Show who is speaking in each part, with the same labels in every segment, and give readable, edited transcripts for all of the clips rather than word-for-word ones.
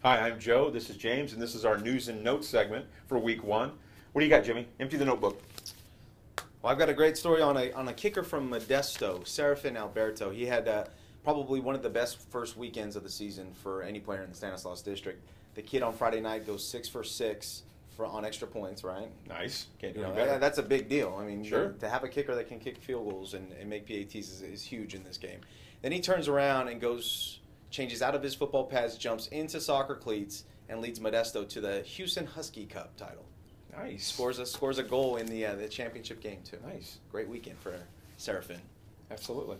Speaker 1: Hi, I'm Joe. This is James, and this is our news and notes segment for week 1. What do you got, Jimmy? Empty the notebook.
Speaker 2: Well, I've got a great story on a kicker from Modesto, Serafin Alberto. He had probably one of the best first weekends of the season for any player in the Stanislaus District. The kid on Friday night goes 6 for 6 on extra points, right?
Speaker 1: Nice. Can't do any better.
Speaker 2: That's a big deal. I mean,
Speaker 1: sure.
Speaker 2: To have a kicker that can kick field goals and make PATs is huge in this game. Then he turns around and changes out of his football pads, jumps into soccer cleats, and leads Modesto to the Houston Husky Cup title.
Speaker 1: Nice.
Speaker 2: Scores a goal in the championship game, too.
Speaker 1: Nice.
Speaker 2: Great weekend for Serafin.
Speaker 1: Absolutely.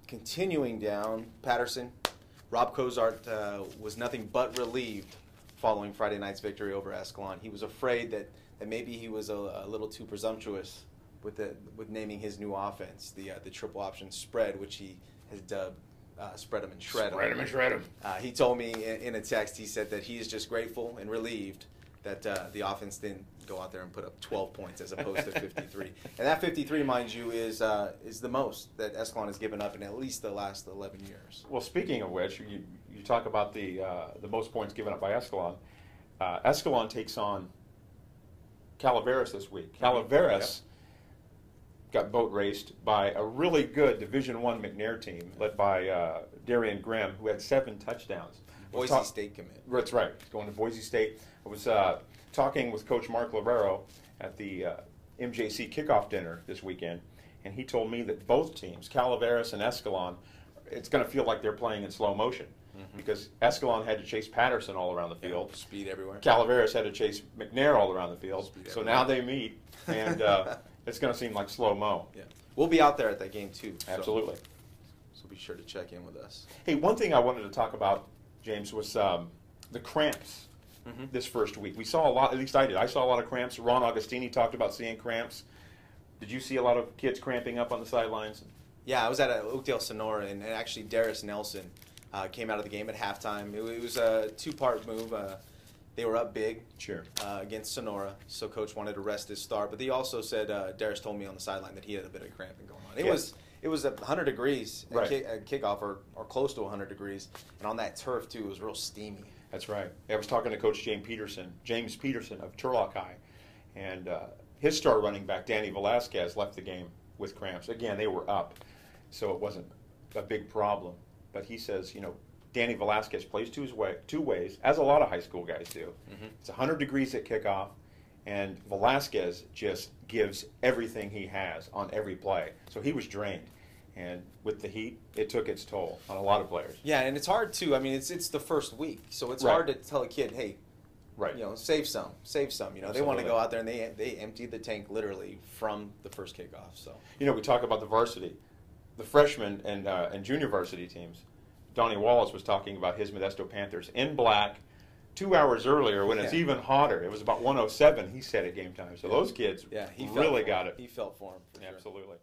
Speaker 2: Continuing down, Patterson, Rob Cozart was nothing but relieved following Friday night's victory over Escalon. He was afraid that maybe he was a little too presumptuous with naming his new offense, the triple option spread, which he has dubbed Spread 'em and Shred 'em.
Speaker 1: Spread 'em and shred 'em.
Speaker 2: He told me in a text, he said that he is just grateful and relieved that the offense didn't go out there and put up 12 points as opposed to 53. And that 53, mind you, is the most that Escalon has given up in at least the last 11 years.
Speaker 1: Well, speaking of which, you talk about the most points given up by Escalon. Escalon takes on Calaveras this week. Calaveras got boat raced by a really good Division I McNair team led by Darian Grimm, who had 7 touchdowns.
Speaker 2: Boise State commit.
Speaker 1: That's right. He's going to Boise State. I was talking with Coach Mark Libero at the MJC kickoff dinner this weekend, and he told me that both teams, Calaveras and Escalon, it's going to feel like they're playing in slow motion because Escalon had to chase Patterson all around the field.
Speaker 2: Speed everywhere.
Speaker 1: Calaveras had to chase McNair all around the field. So now they meet, and it's going to seem like slow-mo.
Speaker 2: Yeah. We'll be out there at that game, too.
Speaker 1: Absolutely.
Speaker 2: So be sure to check in with us.
Speaker 1: Hey, one thing I wanted to talk about, James, was the cramps this first week. We saw a lot, at least I did. I saw a lot of cramps. Ron Augustini talked about seeing cramps. Did you see a lot of kids cramping up on the sidelines?
Speaker 2: Yeah, I was at Oakdale, Sonora, and actually Darius Nelson came out of the game at halftime. It was a 2-part move. They were up big against Sonora, so Coach wanted to rest his star. But he also said, Darius told me on the sideline that he had a bit of cramping going on. It was 100 degrees at kickoff, or close to 100 degrees, and on that turf, too, it was real steamy.
Speaker 1: That's right. I was talking to Coach James Peterson of Turlock High, and his star running back, Danny Velasquez, left the game with cramps. Again, they were up, so it wasn't a big problem. But he says, Danny Velasquez plays two ways, as a lot of high school guys do. It's 100 degrees at kickoff, and Velasquez just gives everything he has on every play. So he was drained. And with the heat, it took its toll on a lot of players.
Speaker 2: Yeah, and it's hard, too. I mean, it's the first week, so it's hard to tell a kid, hey, save some. They want to go out there, and they empty the tank literally from the first kickoff. So
Speaker 1: we talk about the varsity. The freshman and junior varsity teams. Donnie Wallace was talking about his Modesto Panthers in black 2 hours earlier when it's even hotter. It was about 107, he said, at game time. So those kids really got it.
Speaker 2: He felt for him.
Speaker 1: Absolutely.